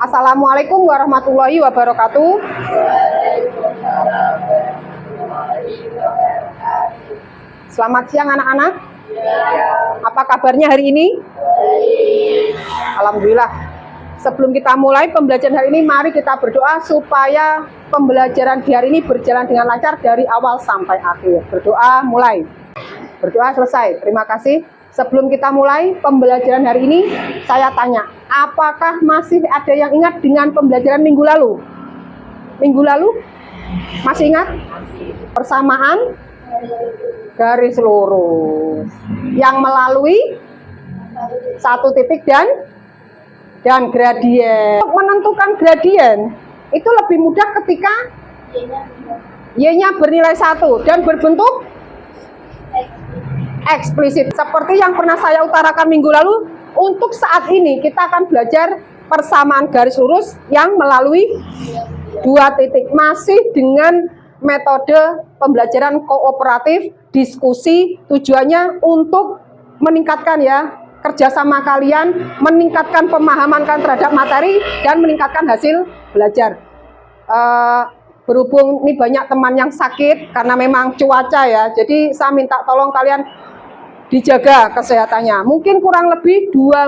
Assalamualaikum warahmatullahi wabarakatuh. Selamat siang anak-anak. Apa kabarnya hari ini? Alhamdulillah. Sebelum kita mulai pembelajaran hari ini, mari kita berdoa supaya pembelajaran di hari ini berjalan dengan lancar dari awal sampai akhir. Berdoa mulai. Berdoa selesai. Terima kasih. Sebelum kita mulai pembelajaran hari ini, saya tanya, apakah masih ada yang ingat dengan pembelajaran minggu lalu? Minggu lalu? Masih ingat? Persamaan garis lurus yang melalui satu titik dan gradien. Untuk menentukan gradien itu lebih mudah ketika Y-nya bernilai 1 dan berbentuk eksplisit. Seperti yang pernah saya utarakan minggu lalu, untuk saat ini kita akan belajar persamaan garis lurus yang melalui dua titik, masih dengan metode pembelajaran kooperatif, diskusi. Tujuannya untuk meningkatkan kerjasama kalian, meningkatkan pemahaman kalian terhadap materi, dan meningkatkan hasil belajar. Berhubung ini banyak teman yang sakit karena memang cuaca jadi saya minta tolong kalian dijaga kesehatannya. Mungkin kurang lebih 2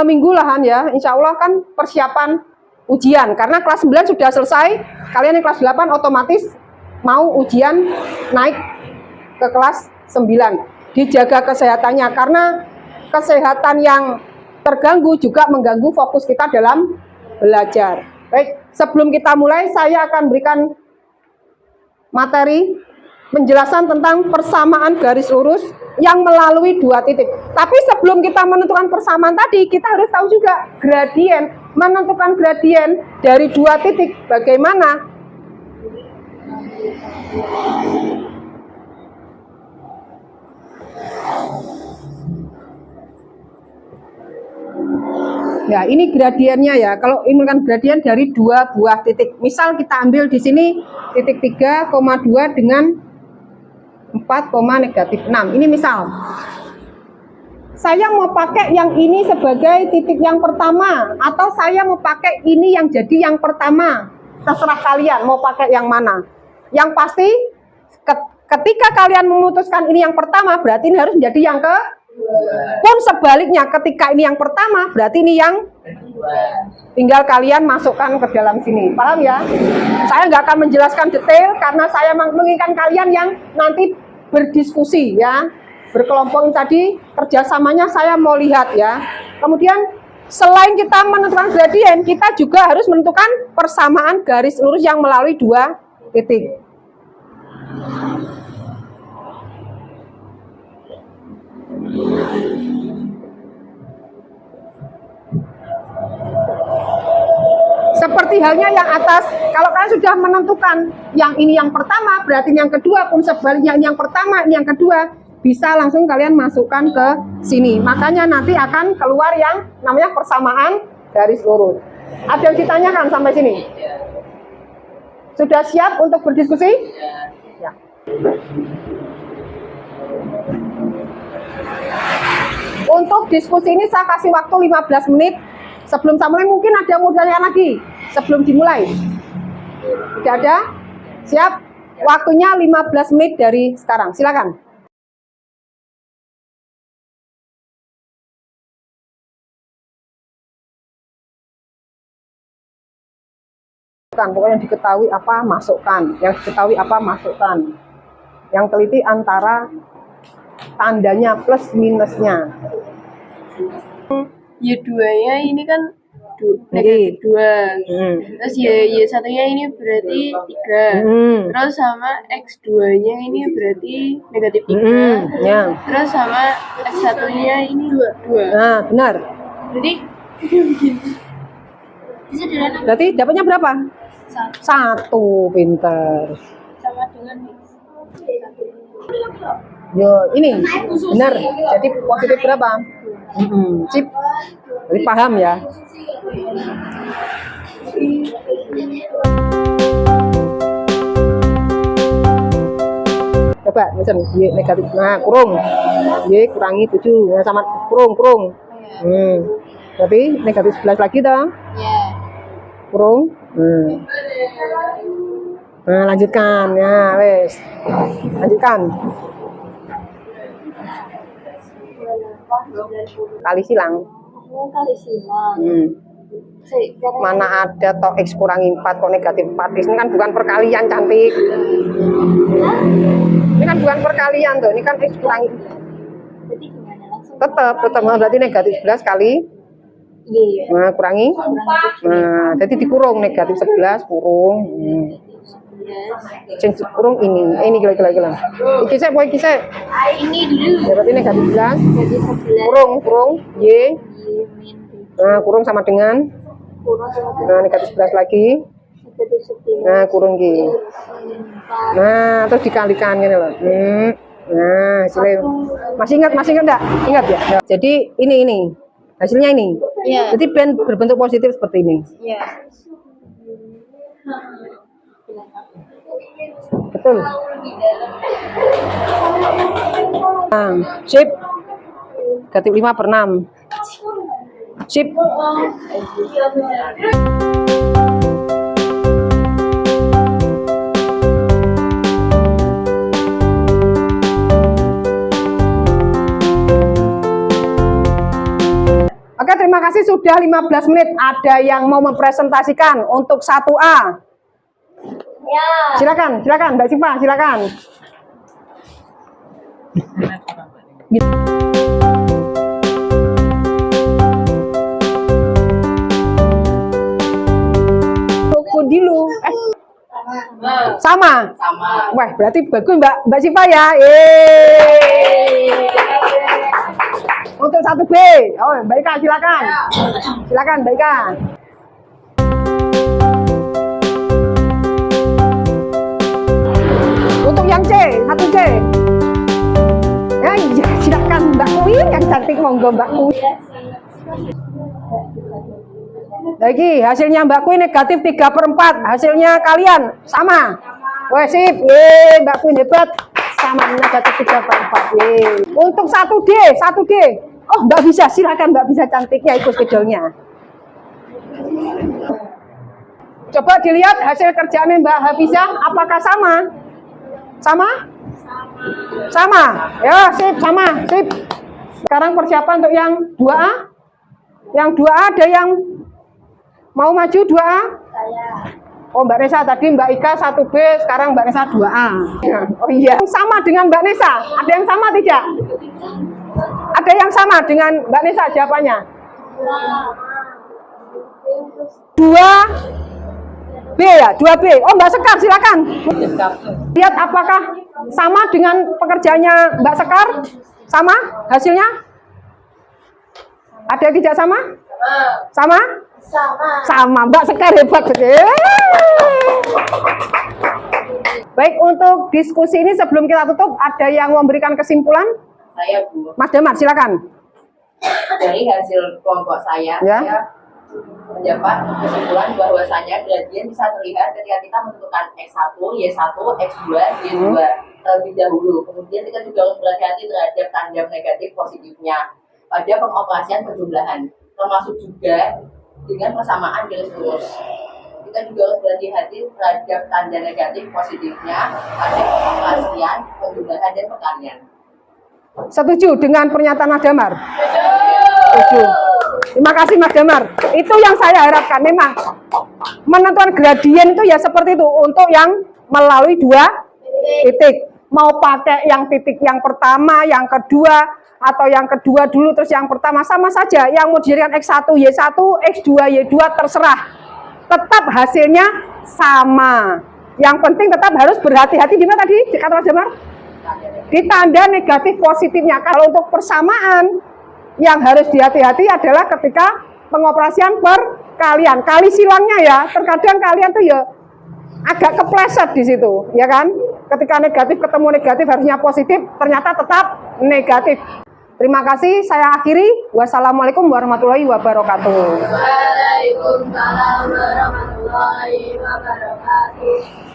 minggu lahan insya Allah kan persiapan ujian, karena kelas 9 sudah selesai, kalian yang kelas 8 otomatis mau ujian naik ke kelas 9. Dijaga kesehatannya, karena kesehatan yang terganggu juga mengganggu fokus kita dalam belajar. Baik, sebelum kita mulai saya akan berikan materi penjelasan tentang persamaan garis lurus yang melalui dua titik. Tapi sebelum kita menentukan persamaan tadi, kita harus tahu juga gradien. Menentukan gradien dari dua titik bagaimana? Ya, ini gradiennya ya. Kalau ini kan gradien dari dua buah titik. Misal kita ambil di sini titik 3,2 dengan 4,-6. Ini misal. Saya mau pakai yang ini sebagai titik yang pertama, atau saya mau pakai ini yang jadi yang pertama. Terserah kalian mau pakai yang mana. Yang pasti ketika kalian memutuskan ini yang pertama, berarti ini harus menjadi yang pun sebaliknya, ketika ini yang pertama, berarti ini yang tinggal kalian masukkan ke dalam sini. Paham ya? Saya nggak akan menjelaskan detail karena saya menginginkan kalian yang nanti berdiskusi berkelompok. Tadi kerjasamanya saya mau lihat Kemudian selain kita menentukan gradien, kita juga harus menentukan persamaan garis lurus yang melalui dua titik. Seperti halnya yang atas, kalau kalian sudah menentukan yang ini yang pertama, berarti yang kedua pun sebaliknya, ini yang pertama, ini yang kedua, bisa langsung kalian masukkan ke sini. Makanya nanti akan keluar yang namanya persamaan garis lurus. Ada yang ditanyakan sampai sini? Sudah siap untuk berdiskusi? Ya. Untuk diskusi ini saya kasih waktu 15 menit. Sebelum saya mulai mungkin ada yang mau tanya lagi sebelum dimulai. Tidak ada? Siap? Waktunya 15 menit dari sekarang. Silakan. Pokoknya diketahui apa masukkan, yang diketahui apa masukkan. Yang teliti antara tandanya plus minusnya. Y2-nya ini kan negatif 2. Terus Y1-nya ini berarti 3. Terus sama X2-nya ini berarti negatif 3. Terus sama X1-nya ini 2. Nah, benar. Berarti dapatnya berapa? 1. Pintar. Sama dengan X. Yo, ini benar. Jadi positif berapa? Sip. Jadi paham ya. Coba macam Y negatif. Nah, kurung. Y kurangi 7. Nah, sama kurung. Berarti negatif 11 lagi toh. Ya. Kurung. Nah, lanjutkan. Ya, wes. Lanjutkan. Kali silang. Kali silang. Mana ada toh X kurangi 4 kok negatif 4. Ini kan bukan perkalian, cantik. Ini kan bukan perkalian tuh. Ini kan X kurangi. Berarti gimana langsung? Tetap berarti negatif 11 kali. Iya. Nah, kurangi. Nah, jadi dikurung negatif 11 kurung. Sing kurung ini gila. Iki saya poin kisah. Ini dulu. Ya, berarti negatif 11. Jadi 11. Kurung Y. Nah, kurung sama dengan. Nah, negatif 11 lagi. Nah, kurung Y. Nah, terus dikalikan gini loh. Nah, hasilnya. Masih ingat enggak? Ingat ya? Jadi ini. Hasilnya ini. Iya. Jadi band berbentuk positif seperti ini. Iya. Betul. Nah, sip. Negatif 5/6. Sip. Oke, terima kasih sudah 15 menit. Ada yang mau mempresentasikan untuk 1A? Ya. Silakan Mbak Siva, silakan. Dulu. Sama. Wah, berarti bagus Mbak Siva ya. Untuk 1B. Oh, Mbak Ika silakan. Silakan Mbak Ika. Untuk yang C, 1C. Ya, iya, silakan Mbak Kui yang cantik, monggo Mbak Kui. Lagi hasilnya Mbak Kui negatif 3/4. Hasilnya kalian sama. Wah, sip. Mbak Kui hebat. Sama negatif 3/4. Untuk 1D. Oh, Mbak bisa, silakan Mbak bisa cantiknya ikut spidolnya. Coba dilihat hasil kerjaan Mbak Hafizah, apakah sama? Sama. Ya, sip, sama, sip. Sekarang persiapan untuk yang 2A. Yang 2A ada yang mau maju 2A? Saya. Oh, Mbak Nesa tadi Mbak Ika 1B, sekarang Mbak Nesa 2A. Oh iya. Sama dengan Mbak Nesa. Ada yang sama tidak? Ada yang sama dengan Mbak Nesa jawabannya? 2B ya, 2B. Oh, Mbak Sekar silakan. Lihat apakah sama dengan pekerjaannya Mbak Sekar? Sama hasilnya? Ada yang tidak sama? Sama? Sama. Mbak Sekar hebat. Baik, untuk diskusi ini sebelum kita tutup, ada yang memberikan kesimpulan? Saya Bu, Mas Damar silakan. dari hasil kelompok saya, Ya. saya mendapat kesimpulan bahwasanya gradien bisa terlihat ketika kita menentukan X1, Y1, X2, Y2 terlebih dahulu. Kemudian kita juga harus berhati-hati terhadap tanda negatif positifnya pada pengoperasian penjumlahan, termasuk juga dengan persamaan garis lurus. Kita juga harus berhati-hati terhadap tanda negatif positifnya pada pengoperasian penjumlahan dan perkalian. Setuju dengan pernyataan Mas Damar? Setuju. Terima kasih Mas Damar. Itu yang saya harapkan. Memang menentukan gradien itu ya seperti itu. Untuk yang melalui 2 titik. Mau pakai yang titik yang pertama, yang kedua, atau yang kedua dulu terus yang pertama, sama saja. Yang mau dijadikan X1, Y1, X2, Y2 terserah. Tetap hasilnya sama. Yang penting tetap harus berhati-hati. Di mana tadi kata Mas Damar? Di tanda negatif positifnya. Kalau untuk persamaan, yang harus dihati-hati adalah ketika pengoperasian perkalian. Kali silangnya ya, terkadang kalian tuh ya agak kepleset di situ, ya kan? Ketika negatif ketemu negatif harusnya positif, ternyata tetap negatif. Terima kasih, saya akhiri. Wassalamualaikum warahmatullahi wabarakatuh. Waalaikumsalam warahmatullahi wabarakatuh.